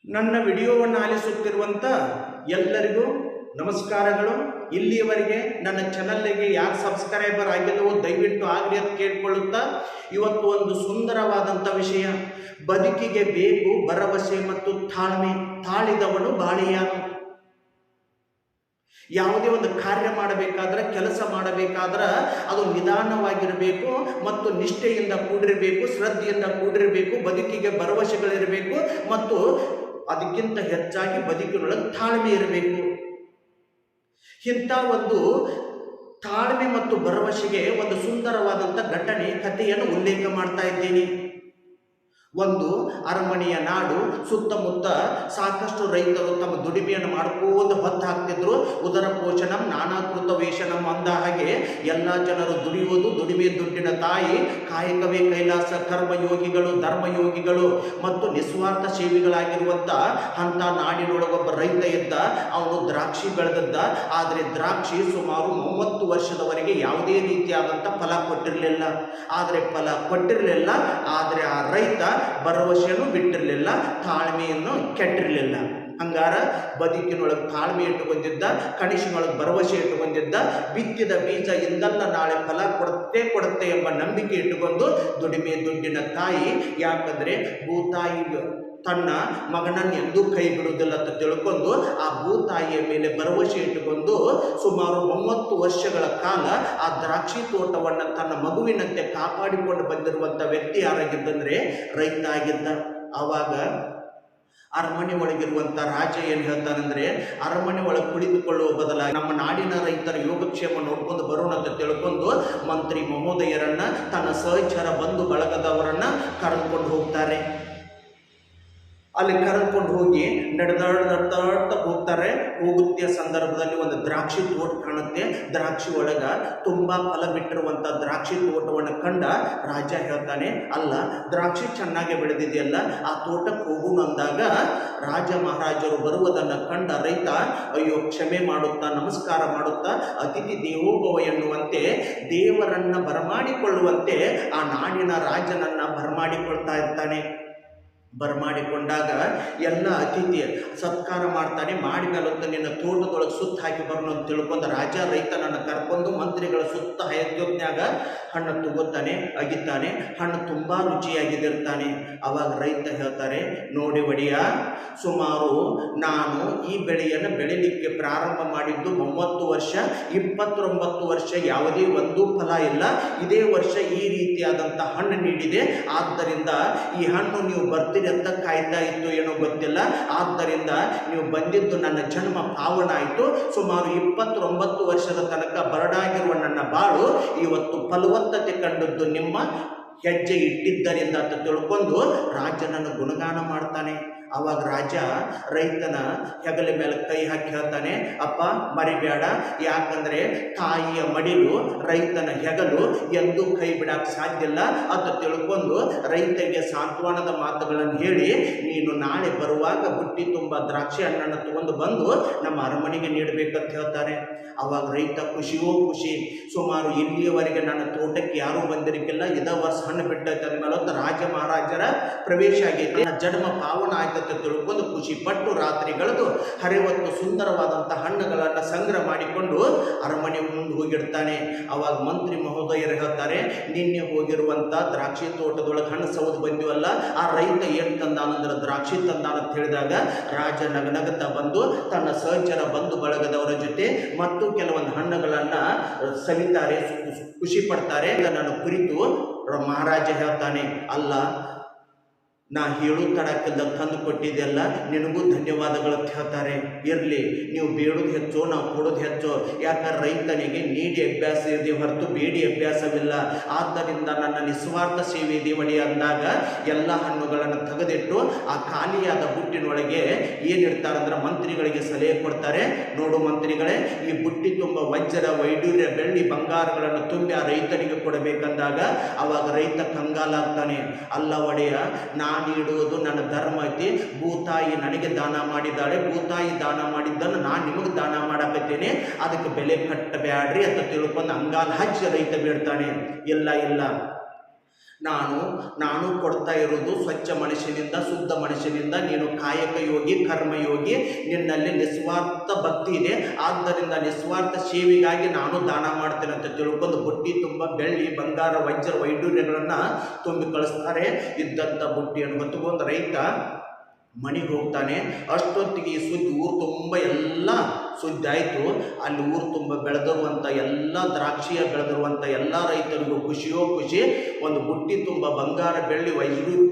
ನನ್ನ ವಿಡಿಯೋವನ್ನು ಆಲಿಸುತ್ತಿರುವಂಥ ಎಲ್ಲರಿಗೂ ನಮಸ್ಕಾರಗಳು. ಇಲ್ಲಿಯವರೆಗೆ ನನ್ನ ಚಾನಲ್ಗೆ ಯಾರು ಸಬ್ಸ್ಕ್ರೈಬರ್ ಆಗಿಲ್ಲವೋ ದಯವಿಟ್ಟು ಆಗಲಿ ಅಂತ ಕೇಳಿಕೊಳ್ಳುತ್ತಾ, ಇವತ್ತು ಒಂದು ಸುಂದರವಾದಂಥ ವಿಷಯ. ಬದುಕಿಗೆ ಬೇಕು ಭರವಸೆ ಮತ್ತು ತಾಳ್ಮೆ, ತಾಳಿದವನು ಬಾಳಿಯಾನು. ಯಾವುದೇ ಒಂದು ಕಾರ್ಯ ಮಾಡಬೇಕಾದ್ರೆ, ಕೆಲಸ ಮಾಡಬೇಕಾದ್ರೆ ಅದು ನಿಧಾನವಾಗಿರಬೇಕು ಮತ್ತು ನಿಷ್ಠೆಯಿಂದ ಕೂಡಿರಬೇಕು, ಶ್ರದ್ಧೆಯಿಂದ ಕೂಡಿರಬೇಕು, ಬದುಕಿಗೆ ಭರವಸೆಗಳಿರಬೇಕು ಮತ್ತು ಅದಕ್ಕಿಂತ ಹೆಚ್ಚಾಗಿ ಬದುಕಿನೊಳಗೆ ತಾಳ್ಮೆ ಇರಬೇಕು. ಇಂಥ ಒಂದು ತಾಳ್ಮೆ ಮತ್ತು ಭರವಸೆಗೆ ಒಂದು ಸುಂದರವಾದಂಥ ಘಟನೆ, ಕಥೆಯನ್ನು ಉಲ್ಲೇಖ ಮಾಡ್ತಾ ಇದ್ದೀನಿ. ಒಂದು ಅರಮನೆಯ ನಾಡು, ಸುತ್ತಮುತ್ತ ಸಾಕಷ್ಟು ರೈತರು ತಮ್ಮ ದುಡಿಮೆಯನ್ನು ಮಾಡ್ಕೊಂಡು ಹೊತ್ತು ಹಾಕ್ತಿದ್ರು. ಉದರ ಪೋಷಣಂ ನಾನಾಕೃತ ವೇಷಣಂ ಅಂದ ಹಾಗೆ ಎಲ್ಲ ಜನರು ದುಡಿಯುವುದು, ದುಡಿಮೆ ದುಡ್ಡಿನ ತಾಯಿ, ಕಾಯಕವೇ ಕೈಲಾಸ, ಕರ್ಮಯೋಗಿಗಳು, ಧರ್ಮಯೋಗಿಗಳು ಮತ್ತು ನಿಸ್ವಾರ್ಥ ಸೇವೆಗಳಾಗಿರುವಂಥ ಅಂಥ ನಾಡಿನೊಳಗೊಬ್ಬ ರೈತ ಇದ್ದ. ಅವನು ದ್ರಾಕ್ಷಿ ಬೆಳೆದದ್ದ. ಆದರೆ ದ್ರಾಕ್ಷಿ ಸುಮಾರು 30 ವರ್ಷದವರೆಗೆ ಯಾವುದೇ ರೀತಿಯಾದಂಥ ಫಲ ಕೊಟ್ಟಿರಲಿಲ್ಲ. ಆದರೆ ಆ ರೈತ ಭರವಸೆಯನ್ನು ಬಿಟ್ಟಿರಲಿಲ್ಲ, ತಾಳ್ಮೆಯನ್ನು ಕೆಟ್ಟಿರಲಿಲ್ಲ. ಹಂಗಾರ ಬದುಕಿನೊಳಗೆ ತಾಳ್ಮೆ ಇಟ್ಟುಕೊಂಡಿದ್ದ, ಕನಸಿನೊಳಗೆ ಭರವಸೆ ಇಟ್ಟುಕೊಂಡಿದ್ದ. ಬಿತ್ತಿದ ಬೀಜ ಇಂದಲ್ಲ ನಾಳೆ ಫಲ ಕೊಡುತ್ತೆ ಎಂಬ ನಂಬಿಕೆ ಇಟ್ಟುಕೊಂಡು ದುಡಿಮೆ ದುಡ್ಡಿನ ತಾಯಿ. ಯಾಕಂದರೆ ಭೂತಾಯಿ ತನ್ನ ಮಗನನ್ನು ಎಂದೂ ಕೈ ಬಿಡುವುದಿಲ್ಲ ಅಂತ ತಿಳ್ಕೊಂಡು ಆ ಭೂತಾಯಿಯ ಮೇಲೆ ಭರವಸೆ ಇಟ್ಟುಕೊಂಡು ಸುಮಾರು 30 ವರ್ಷಗಳ ಕಾಲ ಆ ದ್ರಾಕ್ಷಿ ತೋಟವನ್ನು ತನ್ನ ಮಗುವಿನಂತೆ ಕಾಪಾಡಿಕೊಂಡು ಬಂದಿರುವಂಥ ವ್ಯಕ್ತಿ ಯಾರಾಗಿದ್ದಂದರೆ ರೈತ ಆಗಿದ್ದ. ಆವಾಗ ಅರಮನೆ ಒಳಗಿರುವಂಥ ರಾಜ ಏನು ಹೇಳ್ತಾನಂದರೆ, ಅರಮನೆ ಒಳಗೆ ಕುಳಿತುಕೊಳ್ಳುವ ಬದಲಾಗಿ ನಮ್ಮ ನಾಡಿನ ರೈತರ ಯೋಗಕ್ಷೇಮ ನೋಡ್ಕೊಂಡು ಬರೋಣ ಅಂತ ತಿಳ್ಕೊಂಡು ಮಂತ್ರಿ ಮಹೋದಯರನ್ನು, ತನ್ನ ಸಹಚರ ಬಂಧು ಬಳಗದವರನ್ನು ಕರೆದುಕೊಂಡು ಹೋಗ್ತಾರೆ. ಅಲ್ಲಿ ಕರೆದುಕೊಂಡು ಹೋಗಿ ನಡೆದಾಡ್ತಾ ಹೋಗ್ತಾರೆ. ಹೋಗುತ್ತಿಯ ಸಂದರ್ಭದಲ್ಲಿ ಒಂದು ದ್ರಾಕ್ಷಿ ತೋಟ ಕಾಣುತ್ತೆ. ದ್ರಾಕ್ಷಿ ಒಳಗ ತುಂಬಾ ಫಲ ಬಿಟ್ಟಿರುವಂಥ ದ್ರಾಕ್ಷಿ ತೋಟವನ್ನು ಕಂಡ ರಾಜ ಹೇಳ್ತಾನೆ, ಅಲ್ಲ ದ್ರಾಕ್ಷಿ ಚೆನ್ನಾಗಿ ಬೆಳೆದಿದೆಯಲ್ಲ, ಆ ತೋಟಕ್ಕೆ ಹೋಗೋಣ ಅಂದಾಗ ರಾಜ ಮಹಾರಾಜರು ಬರುವುದನ್ನು ಕಂಡ ರೈತ ಅಯ್ಯೋ ಕ್ಷಮೆ ಮಾಡುತ್ತಾ, ನಮಸ್ಕಾರ ಮಾಡುತ್ತಾ, ಅತಿಥಿ ದೇವೋಭವ ಎನ್ನುವಂತೆ ದೇವರನ್ನ ಬರಮಾಡಿಕೊಳ್ಳುವಂತೆ ಆ ನಾಡಿನ ರಾಜನನ್ನ ಬರಮಾಡಿಕೊಳ್ತಾ ಇರ್ತಾನೆ. ಬರಮಾಡಿಕೊಂಡಾಗ ಎಲ್ಲ ಅತಿಥಿ ಸತ್ಕಾರ ಮಾಡ್ತಾನೆ. ಮಾಡಿಮೇಲಂತ ನಿನ್ನ ತೋಟದೊಳಗೆ ಸುತ್ತ ಹಾಕಿ ಬರೋಣ ಅಂತ ತಿಳ್ಕೊಂಡು ರಾಜ ರೈತನನ್ನು ಕರ್ಕೊಂಡು ಮಂತ್ರಿಗಳ ಸುತ್ತ ಹಯದ್ಯೋಜ್ಞಾಗ ಹಣ್ಣು ತಗೋತಾನೆ, ಅಗಿತಾನೆ. ಹಣ್ಣು ತುಂಬ ರುಚಿಯಾಗಿದ್ದಿರ್ತಾನೆ. ಅವಾಗ ರೈತ ಹೇಳ್ತಾರೆ, ನೋಡಿ ಒಡೆಯ, ಸುಮಾರು ನಾನು ಈ ಬೆಳೆಯನ್ನು ಬೆಳಿಲಿಕ್ಕೆ ಪ್ರಾರಂಭ ಮಾಡಿದ್ದು 30 ವರ್ಷ, 29 ವರ್ಷ ಯಾವುದೇ ಒಂದು ಫಲ ಇಲ್ಲ. ಇದೇ ವರ್ಷ ಈ ರೀತಿಯಾದಂಥ ಹಣ್ಣು ನೀಡಿದೆ. ಆದ್ದರಿಂದ ಈ ಹಣ್ಣು ನೀವು ಬರ್ತೀರಿ ಅಂತ ಕಾಯ್ತಾ ಇತ್ತು ಏನೋ ಗೊತ್ತಿಲ್ಲ. ಆದ್ದರಿಂದ ನೀವು ಬಂದಿದ್ದು ನನ್ನ ಜನ್ಮ ಪಾವನ ಆಯಿತು. ಸುಮಾರು 29 ವರ್ಷದ ತನಕ ಬರಡಾಗಿರುವ ನನ್ನ ಬಾಳು ಇವತ್ತು ಫಲವತ್ತತೆ ಕಂಡದ್ದು ನಿಮ್ಮ ಹೆಜ್ಜೆ ಇಟ್ಟಿದ್ದರಿಂದ ಅಂತ ತಿಳ್ಕೊಂಡು ರಾಜನನ್ನು ಗುಣಗಾನ ಮಾಡ್ತಾನೆ. ಆವಾಗ ರಾಜ ರೈತನ ಹೆಗಲ ಮೇಲೆ ಕೈ ಹಾಕಿ ಹೇಳ್ತಾನೆ, ಅಪ್ಪ ಮರಿಬೇಡ, ಯಾಕಂದರೆ ತಾಯಿಯ ಮಡಿಲು ರೈತನ ಹೆಗಲು ಎಂದೂ ಕೈ ಬಿಡಕ್ಕೆ ಸಾಧ್ಯ ಇಲ್ಲ ಅಂತ ತಿಳ್ಕೊಂಡು ರೈತಗೆ ಸಾಂತ್ವನದ ಮಾತುಗಳನ್ನು ಹೇಳಿ, ನೀನು ನಾಳೆ ಬರುವಾಗ ಬುಟ್ಟಿ ತುಂಬ ದ್ರಾಕ್ಷಿ ಹಣ್ಣನ್ನು ತಗೊಂಡು ಬಂದು ನಮ್ಮ ಅರಮನೆಗೆ ನೀಡಬೇಕಂತ ಹೇಳ್ತಾರೆ. ಅವಾಗ ರೈತ ಖುಷಿಯೋ ಖುಷಿ. ಸುಮಾರು ಇಲ್ಲಿಯವರೆಗೆ ನನ್ನ ತೋಟಕ್ಕೆ ಯಾರೂ ಬಂದಿರಕ್ಕಿಲ್ಲ, ಇದ ವರ್ಷ ಹಣ್ಣು ಬಿಟ್ಟೈತೆ ಅಂದಮೇಲೆ ರಾಜ ಮಹಾರಾಜರ ಪ್ರವೇಶ ಆಗೈತೆ, ಜನ್ಮ ಪಾವನ ಆಯ್ತು ತಿಳ್ಕೊಂಡು ಖುಷಿ ಪಟ್ಟು ರಾತ್ರಿ ಕಳೆದು ಹರಿವತ್ತು ಸುಂದರವಾದಂಥ ಹಣ್ಣುಗಳನ್ನು ಸಂಗ್ರಹ ಮಾಡಿಕೊಂಡು ಅರಮನೆ ಮುಂದೆ ಹೋಗಿಡ್ತಾನೆ. ಅವಾಗ ಮಂತ್ರಿ ಮಹೋದಯರು ಹೇಳ್ತಾರೆ, ನಿನ್ನೆ ಹೋಗಿರುವಂಥ ದ್ರಾಕ್ಷಿ ತೋಟದೊಳಗೆ ಹಣ್ಣು ಸೌದು ಬಂದಿವಲ್ಲ, ಆ ರೈತ ಏನು ತಂದಾನಂದ್ರೆ ದ್ರಾಕ್ಷಿ ತಂದಾನ ಅಂತ ಹೇಳಿದಾಗ ರಾಜ ನಗನಗುತ್ತಾ ಬಂದು ತನ್ನ ಸಹಚರ ಬಂಧು ಬಳಗದವರ ಜೊತೆ ಮತ್ತು ಕೆಲವೊಂದು ಹಣ್ಣುಗಳನ್ನು ಸವಿತಾರೆ, ಖುಷಿ ಪಡ್ತಾರೆ. ನನ್ನ ಕುರಿತು ಮಹಾರಾಜ ಹೇಳ್ತಾನೆ, ಅಲ್ಲ ನಾ ಹೇಳು ತಡಕ್ಕಿಲ್ಲ, ತಂದು ಕೊಟ್ಟಿದ್ದೆಲ್ಲ ನಿನಗೂ ಧನ್ಯವಾದಗಳು ಅಂತ ಹೇಳ್ತಾರೆ. ಇರಲಿ, ನೀವು ಬೇಡೋದು ಹೆಚ್ಚು, ನಾವು ಕೊಡೋದು ಹೆಚ್ಚು. ಯಾಕಂದ್ರೆ ರೈತನಿಗೆ ನೀಡಿ ಅಭ್ಯಾಸ ಇದೆ ಹೊರತು ಬೇಡಿ ಅಭ್ಯಾಸವಿಲ್ಲ. ಆದ್ದರಿಂದ ನನ್ನ ನಿಸ್ವಾರ್ಥ ಸೇವೆ ದೇವಡಿ ಅಂದಾಗ ಎಲ್ಲ ಹಣ್ಣುಗಳನ್ನು ತೆಗೆದಿಟ್ಟು ಆ ಖಾಲಿಯಾದ ಬುಟ್ಟಿನೊಳಗೆ ಏನಿರ್ತಾರಂದ್ರೆ ಮಂತ್ರಿಗಳಿಗೆ ಸಲಹೆ ಕೊಡ್ತಾರೆ. ನೋಡು ಮಂತ್ರಿಗಳೇ, ಈ ಬುಟ್ಟಿ ತುಂಬ ವಜ್ರ, ವೈಡೂರ್ಯ, ಬೆಳ್ಳಿ, ಬಂಗಾರಗಳನ್ನು ತುಂಬಿ ಆ ರೈತನಿಗೆ ಕೊಡಬೇಕಂದಾಗ ಅವಾಗ ರೈತ ಕಂಗಾಲಾಗ್ತಾನೆ. ಅಲ್ಲ ಒಡೆಯ, ನೀಡುವುದು ನನ್ನ ಧರ್ಮ ಐತಿ. ಭೂತಾಯಿ ನನಗೆ ದಾನ ಮಾಡಿದ್ದಾಳೆ, ಭೂತಾಯಿ ದಾನ ಮಾಡಿದ್ದನ್ನು ನಾನು ನಿಮಗೆ ದಾನ ಮಾಡಕತ್ತೇನೆ, ಅದಕ್ಕೆ ಬೆಲೆ ಕಟ್ಟಬೇಡ್ರಿ ಅಂತ ತಿಳ್ಕೊಂಡು ಅಂಗಾಲ ಹಚ್ಚಿ ರೈತ ಬೇಡ್ತಾನೆ. ಇಲ್ಲ, ನಾನು ಕೊಡ್ತಾ ಇರೋದು ಸ್ವಚ್ಛ ಮನುಷ್ಯನಿಂದ, ಶುದ್ಧ ಮನುಷ್ಯನಿಂದ. ನೀನು ಕಾಯಕ ಯೋಗಿ, ಕರ್ಮಯೋಗಿ, ನಿನ್ನಲ್ಲಿ ನಿಸ್ವಾರ್ಥ ಭಕ್ತಿ ಇದೆ. ಆದ್ದರಿಂದ ನಿಸ್ವಾರ್ಥ ಸೇವೆಗಾಗಿ ನಾನು ದಾನ ಮಾಡ್ತೇನೆ ಅಂತ ತಿಳ್ಕೊಂಡು ಬುಟ್ಟಿ ತುಂಬ ಬೆಳ್ಳಿ, ಬಂಗಾರ, ವಜ್ರ, ವೈಡೂರ್ಯಗಳನ್ನು ತುಂಬಿ ಕಳಿಸ್ತಾರೆ. ಇದ್ದಂಥ ಬುಟ್ಟಿಯನ್ನು ಹೊತ್ತುಕೊಂಡು ರೈತ ಮನೆಗೆ ಹೋಗ್ತಾನೆ. ಅಷ್ಟೊತ್ತಿಗೆ ಈ ಸುದ್ದಿ ಊರು ತುಂಬ ಎಲ್ಲ ಸುದ್ದಿ ಆಯಿತು. ಅಲ್ಲಿ ಊರು ತುಂಬ ಬೆಳೆದಿರುವಂಥ ಎಲ್ಲ ದ್ರಾಕ್ಷಿಯ ಬೆಳೆದಿರುವಂಥ ಎಲ್ಲ ರೈತರಿಗೂ ಖುಷಿಯೋ ಖುಷಿ. ಒಂದು ಬುಟ್ಟಿ ತುಂಬ ಬಂಗಾರ, ಬೆಳ್ಳಿ,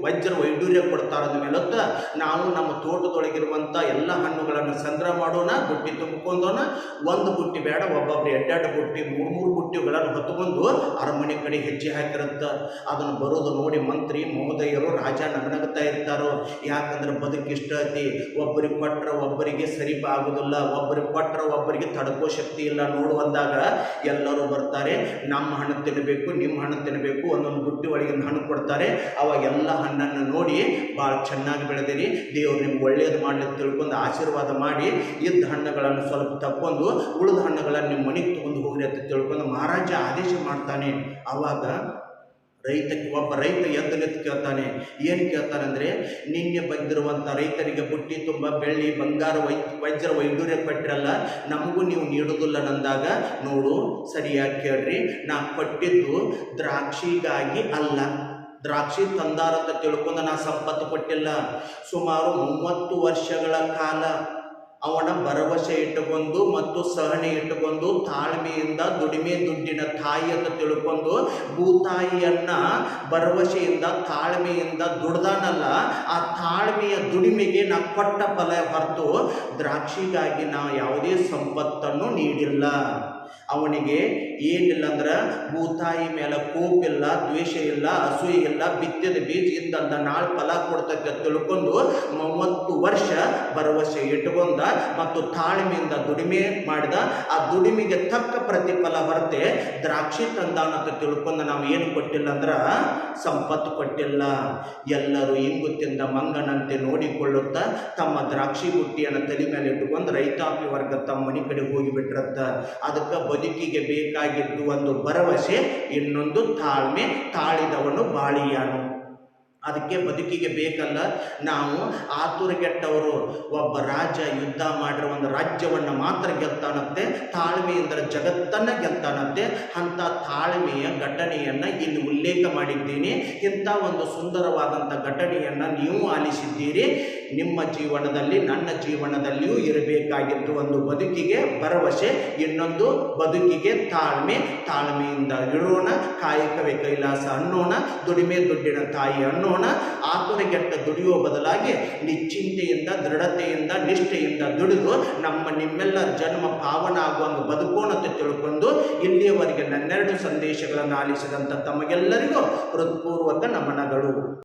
ವಜ್ರ, ವೈಡೂರ್ಯ ಕೊಡ್ತಾರಂದ ಮೇಲತ್ತ ನಾವು ನಮ್ಮ ತೋಟದೊಳಗಿರುವಂಥ ಎಲ್ಲ ಹಣ್ಣುಗಳನ್ನು ಸಂಗ್ರಹ ಮಾಡೋಣ, ಬುಟ್ಟಿ ತುಂಬಿಕೊಂಡೋಣ. ಒಂದು ಬುಟ್ಟಿ ಬೇಡ, ಒಬ್ಬೊಬ್ಬರು ಎರಡೆರಡು ಬುಟ್ಟಿ, ಮೂರು ಬುಟ್ಟಿಗಳನ್ನು ಹೊತ್ತುಕೊಂಡು ಅರಮನೆ ಕಡೆ ಹೆಜ್ಜೆ ಹಾಕಿರುತ್ತೆ. ಅದನ್ನು ಬರೋದು ನೋಡಿ ಮಂತ್ರಿ ಮಹೋದಯರು, ರಾಜ ನಗನಗ್ತಾ ಇರ್ತಾರೋ. ಯಾಕಂದ್ರೆ ಬದುಕಿಷ್ಟ ಐತಿ. ಒಬ್ಬರಿಗೆ ಕೊಟ್ಟರೆ ಒಬ್ಬರಿಗೆ ಸರಿ ಆಗೋದಿಲ್ಲ, ಒಬ್ಬರಿಗೆ ಕೊಟ್ಟರೆ ಒಬ್ಬರಿಗೆ ತಡ್ಕೋ ಶಕ್ತಿ ಇಲ್ಲ. ನೋಡುವಂದಾಗ ಎಲ್ಲರೂ ಬರ್ತಾರೆ. ನಮ್ಮ ಹಣ್ಣು ತಿನ್ನಬೇಕು, ನಿಮ್ಮ ಹಣ್ಣು ತಿನ್ನಬೇಕು, ಒಂದೊಂದು ಬುಟ್ಟಿ ಒಳಗಿನ ಹಣ್ಣು ಕೊಡ್ತಾರೆ. ಅವಾಗ ಎಲ್ಲ ಹಣ್ಣನ್ನು ನೋಡಿ ಭಾಳ ಚೆನ್ನಾಗಿ ಬೆಳೆದಿರಿ, ದೇವ್ರು ನಿಮ್ಗೆ ಒಳ್ಳೇದು ಮಾಡಲಿಕ್ಕೆ ತಿಳ್ಕೊಂಡು ಆಶೀರ್ವಾದ ಮಾಡಿ ಇದ್ದ ಹಣ್ಣುಗಳನ್ನು ಸ್ವಲ್ಪ ತಕ್ಕೊಂಡು ಉಳಿದ ಹಣ್ಣುಗಳನ್ನು ನಿಮ್ಮ ಮನೆಗೆ ತಗೊಂಡು ಹೋಗ್ರಿ ಅಂತ ತಿಳ್ಕೊಂಡು ಮಹಾರಾಜ ಆದೇಶ ಮಾಡ್ತಾನೆ. ಆವಾಗ ಒಬ್ಬ ರೈತ ಎದ್ದು ನಿಂತು ಕೇಳ್ತಾನೆ. ಏನು ಕೇಳ್ತಾನೆ ಅಂದರೆ, ನಿನ್ನೆ ಬಂದಿರುವಂಥ ರೈತರಿಗೆ ಬುಟ್ಟಿ ತುಂಬ ಬೆಳ್ಳಿ, ಬಂಗಾರ, ವಜ್ರ, ವೈಡೂರ್ಯ ಕೊಟ್ಟಿರಲ್ಲ, ನಮಗೂ ನೀವು ನೀಡೋದಿಲ್ಲ ನಂದಾಗ, ನೋಡು ಸರಿಯಾಗಿ ಕೇಳ್ರಿ, ನಾ ಕೊಟ್ಟಿದ್ದು ದ್ರಾಕ್ಷಿಗಾಗಿ ಅಲ್ಲ, ದ್ರಾಕ್ಷಿ ತಂದಾರಂತ ತಿಳ್ಕೊಂಡು ನಾ ಸಂಪತ್ತು ಕೊಟ್ಟಿಲ್ಲ. ಸುಮಾರು 30 ವರ್ಷಗಳ ಕಾಲ ಅವನ ಭರವಸೆ ಇಟ್ಟುಕೊಂಡು ಮತ್ತು ಸಹನೆ ಇಟ್ಟುಕೊಂಡು ತಾಳ್ಮೆಯಿಂದ ದುಡಿಮೆ ದುಡ್ಡಿನ ತಾಯಿ ಅಂತ ತಿಳ್ಕೊಂಡು ಭೂತಾಯಿಯನ್ನ ಭರವಸೆಯಿಂದ ತಾಳ್ಮೆಯಿಂದ ದುಡ್ದಾನಲ್ಲ, ಆ ತಾಳ್ಮೆಯ ದುಡಿಮೆಗೆ ನಾ ಕೊಟ್ಟ ಫಲ ಹೊರತು ದ್ರಾಕ್ಷಿಗಾಗಿ ನಾ ಯಾವುದೇ ಸಂಪತ್ತನ್ನು ನೀಡಿಲ್ಲ. ಅವನಿಗೆ ಏನಿಲ್ಲ ಅಂದ್ರೆ ಭೂತಾಯಿ ಮೇಲೆ ಕೋಪಿಲ್ಲ, ದ್ವೇಷ ಇಲ್ಲ, ಅಸೂಯೆ ಇಲ್ಲ. ಬಿತ್ತಿದ ಬೀಜ ಇದ್ದಂತ ನಾಳೆ ಫಲ ಕೊಡ್ತಕ್ಕ ತಿಳ್ಕೊಂಡು 30 ವರ್ಷ ಭರವಸೆ ಇಟ್ಟುಕೊಂಡ ಮತ್ತು ತಾಳ್ಮೆಯಿಂದ ದುಡಿಮೆ ಮಾಡಿದ. ಆ ದುಡಿಮೆಗೆ ತಕ್ಕ ಪ್ರತಿಫಲ ಹೊರತೆ ದ್ರಾಕ್ಷಿ ತಂದಾನ ಅಂತ ತಿಳ್ಕೊಂಡು ನಾವು ಏನು ಕೊಟ್ಟಿಲ್ಲ ಅಂದ್ರೆ ಸಂಪತ್ತು ಕೊಟ್ಟಿಲ್ಲ. ಎಲ್ಲರೂ ಇಂಗುತ್ತಿಂದ ಮಂಗನಂತೆ ನೋಡಿಕೊಳ್ಳುತ್ತಾ ತಮ್ಮ ದ್ರಾಕ್ಷಿ ಬುಟ್ಟಿಯನ್ನು ತಲೆ ಮೇಲೆ ಇಟ್ಟುಕೊಂಡು ರೈತಾಪಿ ವರ್ಗ ತಮ್ಮ ಮನೆ ಕಡೆ ಹೋಗಿಬಿಟ್ಟಿರತ್ತ. ಅದಕ್ಕೆ ಬದುಕಿಗೆ ಬೇಕಾಗಿದ್ದು ಒಂದು ಭರವಸೆ, ಇನ್ನೊಂದು ತಾಳ್ಮೆ. ತಾಳಿದವನು ಬಾಳಿಯಾನು. ಅದಕ್ಕೆ ಬದುಕಿಗೆ ಬೇಕಲ್ಲ. ನಾವು ಆತುರಗೆಟ್ಟವರು. ಒಬ್ಬ ರಾಜ ಯುದ್ಧ ಮಾಡಿರೋ ಒಂದು ರಾಜ್ಯವನ್ನು ಮಾತ್ರ ಗೆಲ್ತಾನಂತೆ, ತಾಳ್ಮೆಯಿಂದ ಜಗತ್ತನ್ನು ಗೆಲ್ತಾನಂತೆ. ಅಂಥ ತಾಳ್ಮೆಯ ಘಟನೆಯನ್ನು ಇಲ್ಲಿ ಉಲ್ಲೇಖ ಮಾಡಿದ್ದೀನಿ. ಇಂಥ ಒಂದು ಸುಂದರವಾದಂಥ ಘಟನೆಯನ್ನು ನೀವು ಆಲಿಸಿದ್ದೀರಿ. ನಿಮ್ಮ ಜೀವನದಲ್ಲಿ, ನನ್ನ ಜೀವನದಲ್ಲಿಯೂ ಇರಬೇಕಾಗಿದ್ದು ಒಂದು ಬದುಕಿಗೆ ಭರವಸೆ, ಇನ್ನೊಂದು ಬದುಕಿಗೆ ತಾಳ್ಮೆ. ತಾಳ್ಮೆಯಿಂದ ಇರೋಣ, ಕಾಯಕವೇ ಕೈಲಾಸ ಅನ್ನೋಣ, ದುಡಿಮೆ ದುಡ್ಡಿನ ತಾಯಿ ಅನ್ನೋಣ. ಆತುರಗೆಟ್ಟ ದುಡಿಯುವ ಬದಲಾಗಿ ನಿಶ್ಚಿಂತೆಯಿಂದ, ದೃಢತೆಯಿಂದ, ನಿಷ್ಠೆಯಿಂದ ದುಡಿದು ನಿಮ್ಮೆಲ್ಲರ ಜನ್ಮ ಪಾವನ ಆಗುವಂಗೆ ಬದುಕೋಣ ಅಂತ ತಿಳ್ಕೊಂಡು ಇಲ್ಲಿಯವರೆಗೆ ನನ್ನೆರಡು ಸಂದೇಶಗಳನ್ನು ಆಲಿಸಿದಂಥ ತಮಗೆಲ್ಲರಿಗೂ ಹೃತ್ಪೂರ್ವಕ ನಮನಗಳು.